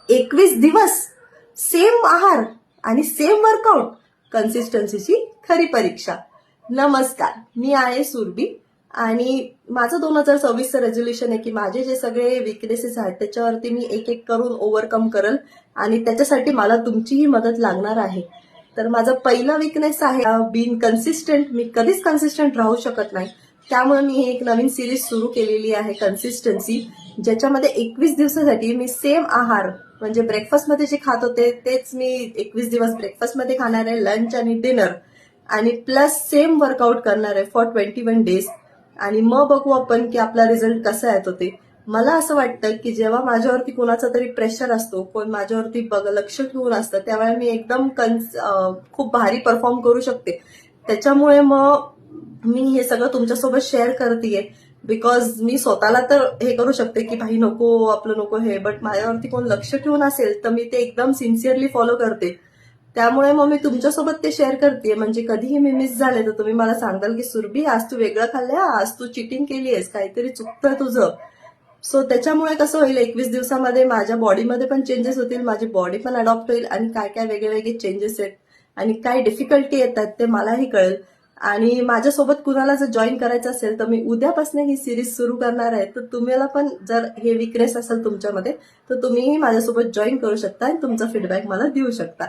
21 दिवस सेम आहार आणि सेम वर्कआउट, कन्सिस्टन्सीची खरी परीक्षा. नमस्कार, मी आहे सुरभी आणि माझं 2026चं रेझोल्युशन आहे की माझे जे सगळे विकनेसेस आहेत त्याच्यावरती मी एक एक करून ओव्हरकम करल आणि त्याच्यासाठी मला तुमचीही मदत लागणार आहे. तर माझा पहिला विकनेस आहे बीइंग कन्सिस्टंट. मी कधीच कन्सिस्टंट राहू शकत नाही, त्यामुळे मी एक नवीन सिरीज सुरू केलेली आहे कन्सिस्टन्सी, ज्याच्यामध्ये 21 दिवसासाठी मी सेम आहार म्हणजे ब्रेकफास्टमध्ये जे खात होते तेच मी 21 दिवस ब्रेकफास्टमध्ये खाणार आहे, लंच आणि डिनर, आणि प्लस सेम वर्कआउट करणार आहे फॉर 21 डेज. आणि मग बघू आपण की आपला रिझल्ट कसा येतो ते. मला असं वाटतं की जेव्हा माझ्यावरती कोणाचा तरी प्रेशर असतो, कोण माझ्यावरती लक्ष ठेवून असतं, त्यावेळेला मी एकदम खूप भारी परफॉर्म करू शकते. त्याच्यामुळे मग मी हे सगळं तुमच्यासोबत शेअर करतेय, बिकॉज मी स्वतःला तर हे करू शकते की भाई नको, आपलं नको हे, बट माझ्यावरती कोण लक्ष ठेवून असेल तर मी ते एकदम सिन्सिअरली फॉलो करते. त्यामुळे मग मी तुमच्यासोबत ते शेअर करते, म्हणजे कधीही मी मिस झाले तर तुम्ही मला सांगाल की सुरभी आज तू वेगळं खाल्लंय, आज तू चिटिंग केली आहेस, काहीतरी चुकतंय तुझं. सो त्याच्यामुळे कसं होईल, 21 दिवसामध्ये माझ्या बॉडीमध्ये पण चेंजेस होतील, माझी बॉडी पण अडॉप्ट होईल आणि काय काय वेगळे वेगळे चेंजेस आहेत आणि काय डिफिकल्टी येतात ते मलाही कळेल. आणि माझ्यासोबत कुणाला जर जॉईन करायचं असेल तर मी उद्यापासून ही सिरीज सुरू करणार आहे. तर तुम्हाला पण जर हे विकनेस असेल तुमच्यामध्ये तर तुम्हीही माझ्यासोबत जॉईन करू शकता आणि तुमचा फीडबॅक मला देऊ शकता.